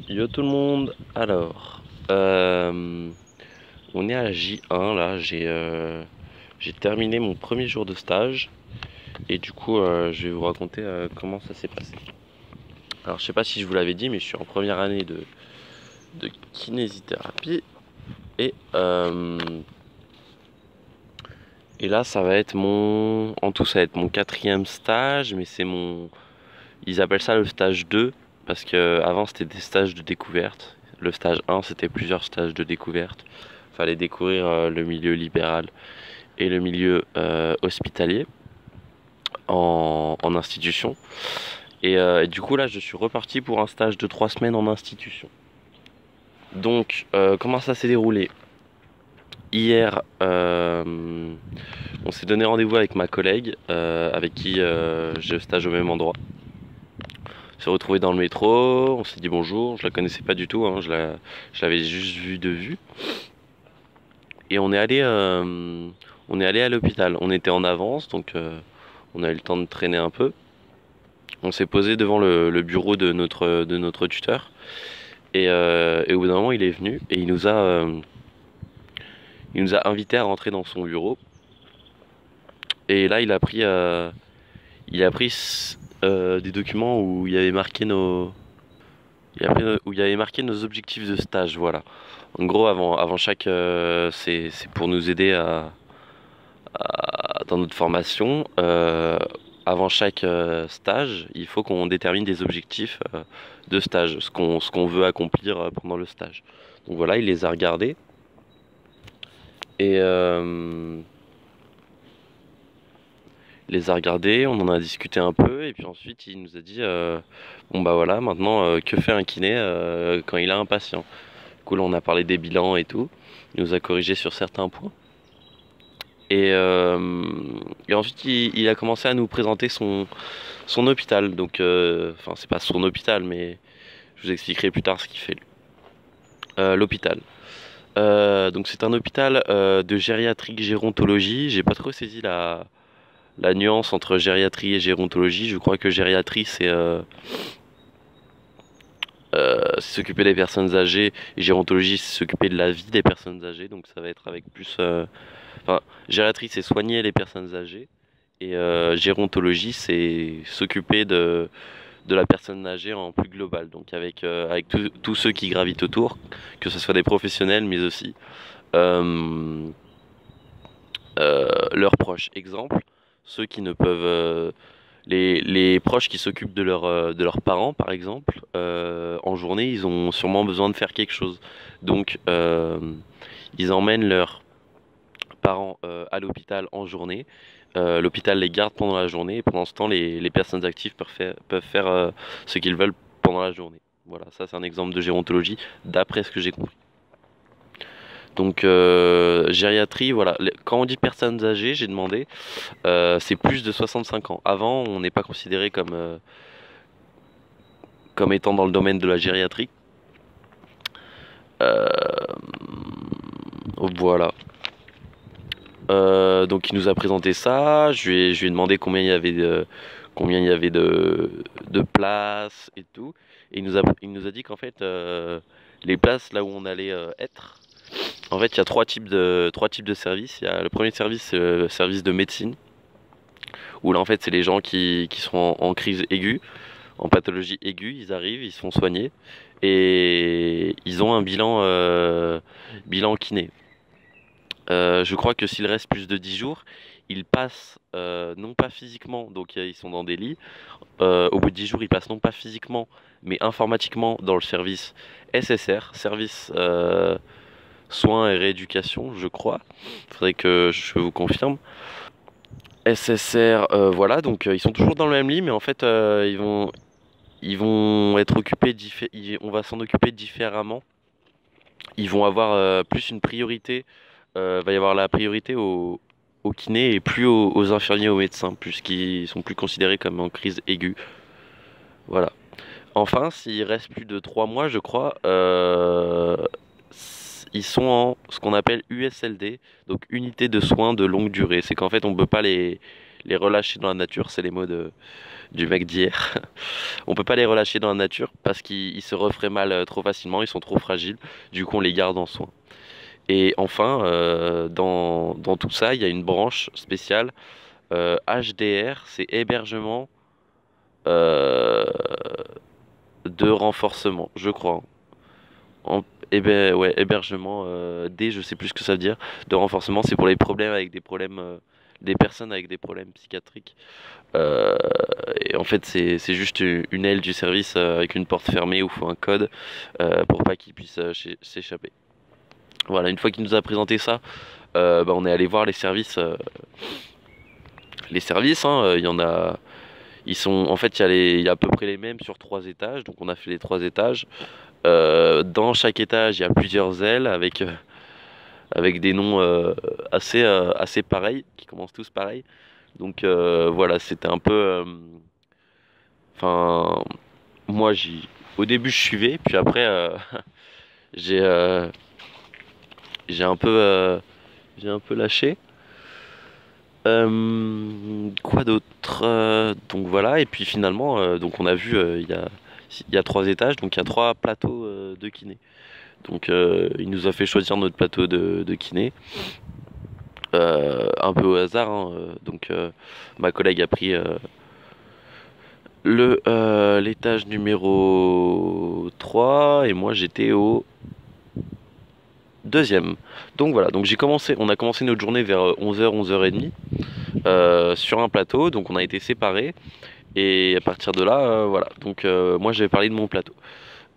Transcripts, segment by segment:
Yo tout le monde, alors on est à J1 là, j'ai terminé mon premier jour de stage et du coup je vais vous raconter comment ça s'est passé. Alors je sais pas si je vous l'avais dit mais je suis en première année de kinésithérapie et, euh, et là ça va être en tout ça va être mon quatrième stage mais ils appellent ça le stage 2 parce que avant c'était des stages de découverte. Le stage 1 c'était plusieurs stages de découverte. Fallait découvrir le milieu libéral et le milieu hospitalier en institution. Et du coup là je suis reparti pour un stage de 3 semaines en institution. Donc comment ça s'est déroulé? Hier on s'est donné rendez-vous avec ma collègue avec qui j'ai le stage au même endroit. On s'est retrouvé dans le métro, on s'est dit bonjour, je la connaissais pas du tout, hein, je l'avais juste vue de vue. Et on est allé à l'hôpital. On était en avance, donc on a eu le temps de traîner un peu. On s'est posé devant le bureau de notre tuteur. Et au bout d'un moment, il est venu et il nous a invités à rentrer dans son bureau. Et là, il a pris des documents où il y avait marqué où il y avait marqué nos objectifs de stage. Voilà. En gros, avant chaque, c'est pour nous aider dans notre formation, avant chaque stage, il faut qu'on détermine des objectifs de stage, ce qu'on veut accomplir pendant le stage. Donc voilà, il les a regardés et on en a discuté un peu et puis ensuite il nous a dit bon bah voilà, maintenant que fait un kiné quand il a un patient. Du coup là on a parlé des bilans et tout, il nous a corrigé sur certains points. Et ensuite, il a commencé à nous présenter son hôpital. Donc, enfin, c'est pas son hôpital, mais je vous expliquerai plus tard ce qu'il fait. L'hôpital. Donc, c'est un hôpital de gériatrie gérontologie. J'ai pas trop saisi la nuance entre gériatrie et gérontologie. Je crois que gériatrie, c'est s'occuper des personnes âgées et gérontologie, c'est s'occuper de la vie des personnes âgées. Donc, ça va être avec plus. Enfin, gériatrie, c'est soigner les personnes âgées. Et gérontologie, c'est s'occuper de la personne âgée en plus global, donc avec tous ceux qui gravitent autour, que ce soit des professionnels, mais aussi euh, leurs proches. Exemple, ceux qui ne peuvent... les proches qui s'occupent de leurs parents, par exemple, en journée, ils ont sûrement besoin de faire quelque chose. Donc, ils emmènent leurs parents à l'hôpital en journée. L'hôpital les garde pendant la journée et pendant ce temps, les personnes actives peuvent faire ce qu'ils veulent pendant la journée. Voilà, ça c'est un exemple de gérontologie d'après ce que j'ai compris. Donc gériatrie, voilà. Quand on dit personnes âgées, j'ai demandé, c'est plus de 65 ans. Avant, on n'est pas considéré comme étant dans le domaine de la gériatrie. Euh, voilà. Donc il nous a présenté ça, je lui ai demandé combien il y avait de places et tout. Et il nous a dit qu'en fait les places là où on allait être, en fait il y a trois types de services. Il y a le premier service, c'est le service de médecine, où là en fait c'est les gens qui sont en crise aiguë, en pathologie aiguë, ils arrivent, ils se font soigner et ils ont un bilan kiné. Je crois que s'il reste plus de 10 jours, ils passent non pas physiquement, donc ils sont dans des lits. Au bout de 10 jours, ils passent non pas physiquement, mais informatiquement dans le service SSR, service soins et rééducation, je crois. Il faudrait que je vous confirme. SSR, voilà, donc ils sont toujours dans le même lit, mais en fait, ils vont être occupés, on va s'en occuper différemment. Ils vont avoir plus une priorité, va y avoir la priorité aux kinés et plus aux infirmiers, aux médecins, puisqu'ils sont plus considérés comme en crise aiguë. Voilà. Enfin, s'il reste plus de 3 mois, je crois, ils sont en ce qu'on appelle USLD, donc unité de soins de longue durée. C'est qu'en fait, on peut pas les relâcher dans la nature, c'est les mots du mec d'hier. On peut pas les relâcher dans la nature parce qu'ils se referaient mal trop facilement, ils sont trop fragiles, du coup on les garde en soin. Et enfin, dans tout ça, il y a une branche spéciale, HDR, c'est hébergement euh, de renforcement, je crois. En, ouais, hébergement D, je sais plus ce que ça veut dire, de renforcement, c'est pour les problèmes avec des problèmes, des personnes avec des problèmes psychiatriques. Euh, et en fait, c'est juste une aile du service avec une porte fermée où il faut un code pour pas qu'ils puissent s'échapper. Voilà, une fois qu'il nous a présenté ça, bah, on est allé voir les services. Les services, hein, il y en a. Ils sont, en fait, il y a à peu près les mêmes sur 3 étages, donc on a fait les 3 étages. Dans chaque étage, il y a plusieurs ailes avec des noms assez pareils, qui commencent tous pareil. Donc voilà, c'était un peu. Enfin, moi, au début, je suivais, puis après, j'ai euh, j'ai un peu, j'ai un peu lâché. Quoi d'autre? Donc voilà, et puis finalement, donc on a vu, il y a 3 étages, donc il y a 3 plateaux de kiné. Donc il nous a fait choisir notre plateau de kiné, un peu au hasard, hein, donc ma collègue a pris l'étage numéro 3 et moi j'étais au deuxième. Donc voilà, donc on a commencé notre journée vers 11h, 11h30 sur un plateau, donc on a été séparés et à partir de là, voilà. Donc moi je vais parler de mon plateau.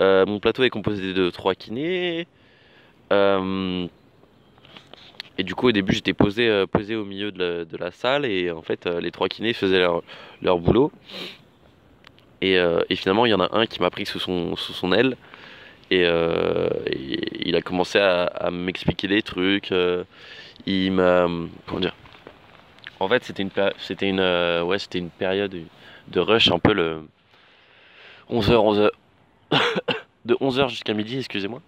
Mon plateau est composé de 3 kinés. euh, et du coup au début j'étais posé au milieu de la salle et en fait les 3 kinés faisaient leur boulot. Et finalement il y en a un qui m'a pris sous son aile. Et il a commencé à m'expliquer des trucs. Il m'a. Comment dire? En fait, c'était une période de rush, un peu le 11h, 11h, de 11h jusqu'à midi, excusez-moi.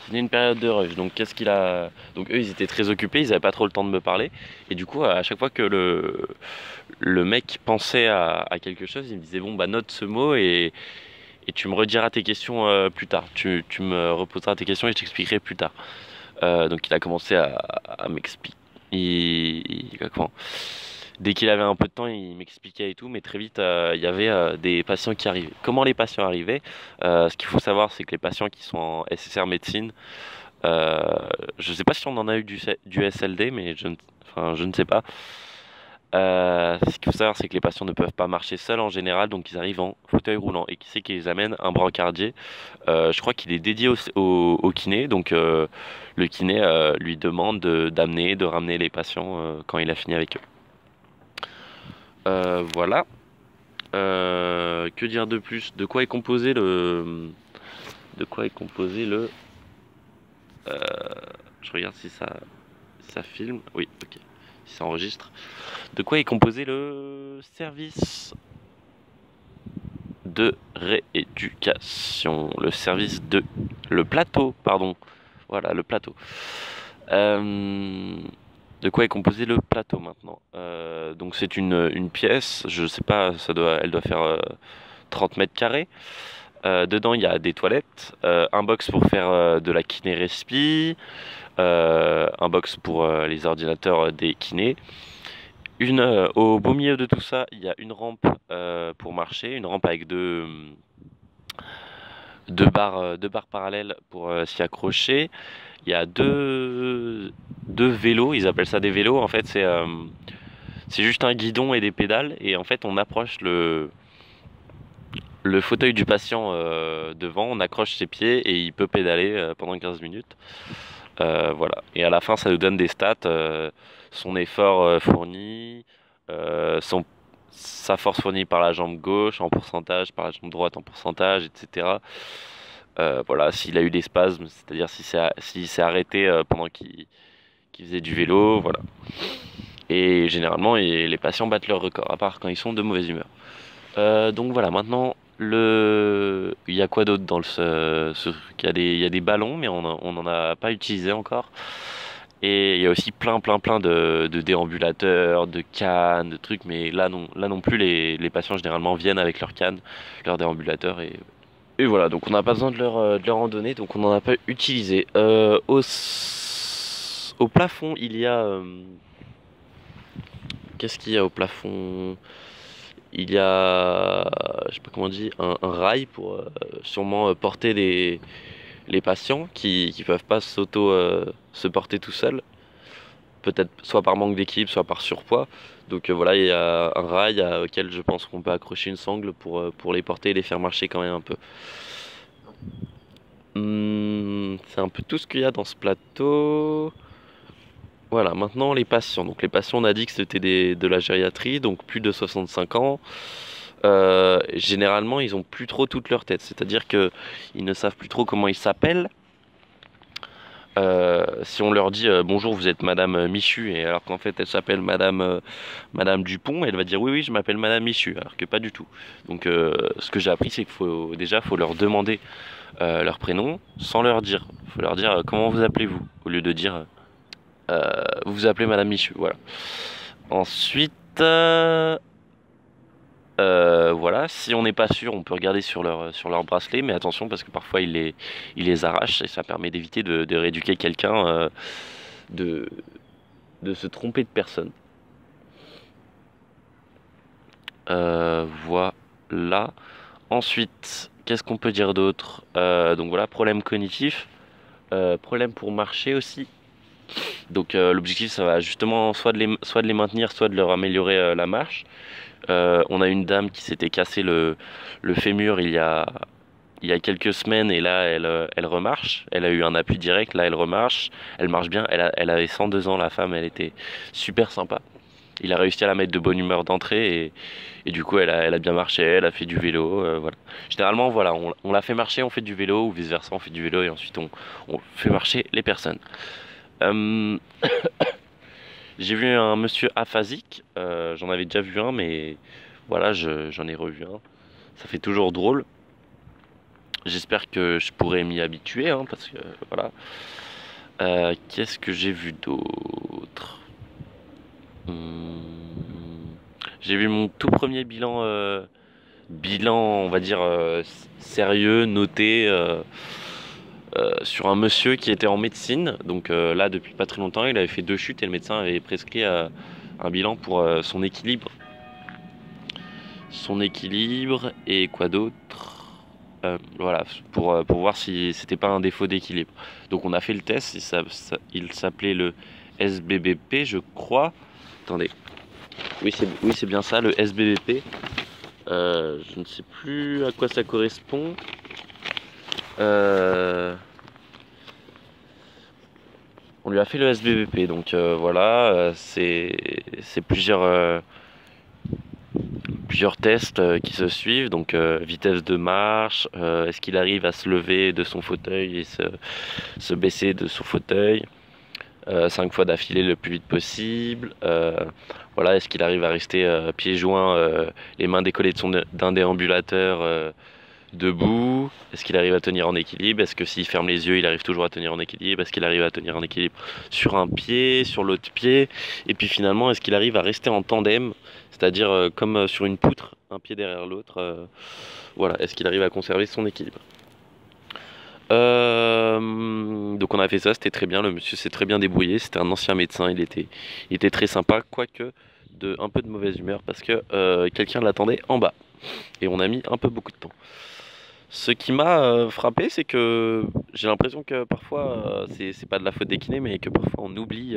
C'était une période de rush. Donc, qu'est-ce qu'il a. Donc, eux, ils étaient très occupés, ils n'avaient pas trop le temps de me parler. Et du coup, à chaque fois que le mec pensait à quelque chose, il me disait bon, bah, note ce mot et tu me rediras tes questions plus tard. Tu me reposeras tes questions et je t'expliquerai plus tard. Donc il a commencé à m'expliquer. Comment Dès qu'il avait un peu de temps, il m'expliquait et tout, mais très vite, il y avait des patients qui arrivaient. Comment les patients arrivaient? Ce qu'il faut savoir, c'est que les patients qui sont en SSR médecine, euh, je ne sais pas si on en a eu du SLD, mais enfin, je ne sais pas. Ce qu'il faut savoir, c'est que les patients ne peuvent pas marcher seuls en général, donc ils arrivent en fauteuil roulant. Et qui c'est qui les amène? Un brancardier. Je crois qu'il est dédié au kiné, donc le kiné lui demande de ramener les patients quand il a fini avec eux. Voilà. Que dire de plus? De quoi est composé De quoi est composé le... euh, Je regarde si ça filme. Oui, ok. Si ça enregistre. De quoi est composé le service de rééducation? Le plateau, pardon. Voilà, le plateau. Euh, de quoi est composé le plateau maintenant? Donc c'est une pièce, je sais pas, elle doit faire 30 mètres carrés. Dedans il y a des toilettes, un box pour faire de la kiné respi, un box pour les ordinateurs des kinés. Au beau milieu de tout ça, il y a une rampe pour marcher, une rampe avec deux barres parallèles pour s'y accrocher. Il y a deux vélos, ils appellent ça des vélos. En fait, c'est juste un guidon et des pédales. Et en fait, on approche le fauteuil du patient devant, on accroche ses pieds et il peut pédaler pendant 15 minutes. Voilà. Et à la fin, ça nous donne des stats, son effort fourni, sa force fournie par la jambe gauche en pourcentage, par la jambe droite en pourcentage, etc. Voilà, s'il a eu des spasmes, c'est-à-dire s'il s'est arrêté pendant qu'il faisait du vélo, voilà. Et généralement, les patients battent leur record, à part quand ils sont de mauvaise humeur. Donc voilà, maintenant, il y a quoi d'autre dans ce truc? Il y a des ballons, mais on n'en a pas utilisé encore. Et il y a aussi plein de déambulateurs, de cannes, de trucs, mais là non plus, les patients généralement viennent avec leurs cannes, leurs déambulateurs, et voilà, donc on n'a pas besoin de leur en donner, donc on n'en a pas utilisé. Au plafond, il y a... qu'est-ce qu'il y a au plafond? Il y a, je sais pas comment on dit, un rail pour sûrement porter les patients qui peuvent pas se porter tout seuls. Peut-être soit par manque d'équilibre, soit par surpoids. Donc voilà, il y a un rail auquel je pense qu'on peut accrocher une sangle pour les porter et les faire marcher quand même un peu. C'est un peu tout ce qu'il y a dans ce plateau. Voilà, maintenant les patients. Donc les patients, on a dit que c'était de la gériatrie, donc plus de 65 ans. Généralement, ils ont plus trop toute leur tête, c'est-à-dire que ils ne savent plus trop comment ils s'appellent. Si on leur dit bonjour, vous êtes Madame Michu, et alors qu'en fait elle s'appelle Madame Dupont, elle va dire oui, je m'appelle Madame Michu, alors que pas du tout. Donc ce que j'ai appris, c'est qu'il faut leur demander leur prénom sans leur dire. Il faut leur dire comment vous appelez-vous, au lieu de dire vous vous appelez Madame Michu, voilà. Ensuite, voilà, si on n'est pas sûr, on peut regarder sur leur bracelet, mais attention parce que parfois ils les arrachent et ça permet d'éviter de rééduquer quelqu'un, de, de se tromper de personne. Voilà. Ensuite, qu'est-ce qu'on peut dire d'autre? Donc voilà, problème cognitif, problème pour marcher aussi. Donc l'objectif, ça va justement soit de les maintenir, soit de leur améliorer la marche. On a une dame qui s'était cassé le fémur il y a quelques semaines et là elle remarche. Elle a eu un appui direct, là elle remarche. Elle marche bien. Elle avait 102 ans, la femme, elle était super sympa. Il a réussi à la mettre de bonne humeur d'entrée et du coup elle a bien marché, elle a fait du vélo. Voilà. Généralement voilà, on la fait marcher, on fait du vélo ou vice versa, on fait du vélo et ensuite on fait marcher les personnes. Euh, J'ai vu un monsieur aphasique, j'en avais déjà vu un, mais voilà, j'en ai revu un. Ça fait toujours drôle. J'espère que je pourrai m'y habituer, hein, parce que voilà. Qu'est-ce que j'ai vu d'autre? Hmm, J'ai vu mon tout premier bilan, on va dire sérieux, noté sur un monsieur qui était en médecine. Donc là, depuis pas très longtemps, il avait fait 2 chutes et le médecin avait prescrit un bilan pour son équilibre et quoi d'autre. Voilà, pour voir si c'était pas un défaut d'équilibre. Donc on a fait le test, il s'appelait le SBBP, je crois. Attendez, oui, c'est bien ça, le SBBP. Je ne sais plus à quoi ça correspond. Euh, on lui a fait le SBBP, donc voilà, c'est plusieurs tests qui se suivent, donc vitesse de marche, est-ce qu'il arrive à se lever de son fauteuil et se baisser de son fauteuil 5 fois d'affilée le plus vite possible, voilà, est-ce qu'il arrive à rester pieds joints, les mains décollées d'un déambulateur debout, est-ce qu'il arrive à tenir en équilibre, est-ce que s'il ferme les yeux il arrive toujours à tenir en équilibre, est-ce qu'il arrive à tenir en équilibre sur un pied, sur l'autre pied, et puis finalement est-ce qu'il arrive à rester en tandem, c'est-à-dire comme sur une poutre, un pied derrière l'autre, voilà, est-ce qu'il arrive à conserver son équilibre. Donc on a fait ça, c'était très bien, le monsieur s'est très bien débrouillé, c'était un ancien médecin, il était très sympa, quoique un peu de mauvaise humeur parce que quelqu'un l'attendait en bas et on a mis un peu beaucoup de temps. Ce qui m'a frappé, c'est que j'ai l'impression que parfois, c'est pas de la faute des kinés, mais que parfois on oublie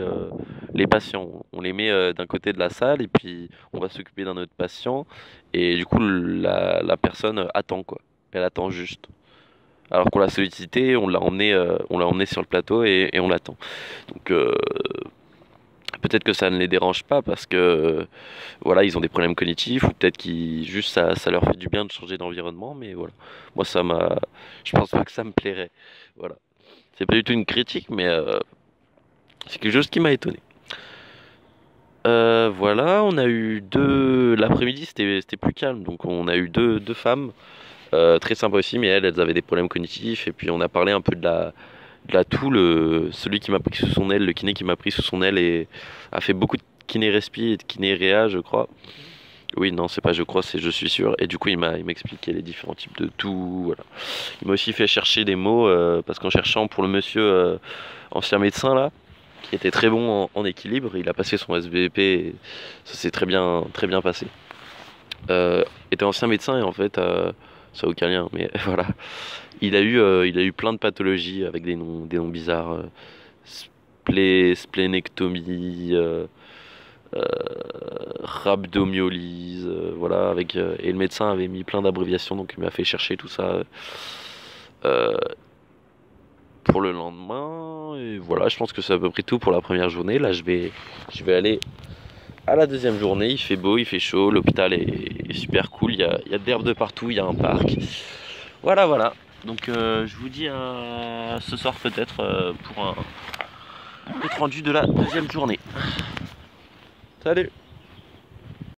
les patients. On les met d'un côté de la salle et puis on va s'occuper d'un autre patient et du coup la personne attend quoi. Elle attend juste. Alors qu'on l'a sollicité, on l'a emmené sur le plateau et on l'attend. Donc peut-être que ça ne les dérange pas parce que voilà, ils ont des problèmes cognitifs ou peut-être qu'ils juste ça leur fait du bien de changer d'environnement, mais voilà. Moi je pense pas que ça me plairait. Voilà. C'est pas du tout une critique, mais c'est quelque chose qui m'a étonné. Voilà, on a eu l'après-midi c'était plus calme, donc on a eu deux femmes très sympas aussi, mais elles avaient des problèmes cognitifs et puis on a parlé un peu Là, celui qui m'a pris sous son aile, le kiné qui m'a pris sous son aile et a fait beaucoup de kiné respi et de kiné réa, je crois. Oui, non, c'est pas je crois, c'est je suis sûr. Et du coup, il m'a expliqué les différents types de tout. Voilà. Il m'a aussi fait chercher des mots parce qu'en cherchant pour le monsieur ancien médecin là, qui était très bon en équilibre, il a passé son SVP et ça s'est très bien passé. Était ancien médecin et en fait, ça n'a aucun lien, mais voilà. Il a eu plein de pathologies avec des noms bizarres. Splénectomie, euh, rhabdomyolyse, voilà. Et le médecin avait mis plein d'abréviations, donc il m'a fait chercher tout ça euh, pour le lendemain. Et voilà, je pense que c'est à peu près tout pour la première journée. Là, je vais aller à la deuxième journée. Il fait beau, il fait chaud, l'hôpital est super cool. Il y a de l'herbe de partout, il y a un parc. Voilà, voilà. Donc je vous dis à ce soir peut-être pour un compte rendu de la deuxième journée. Salut!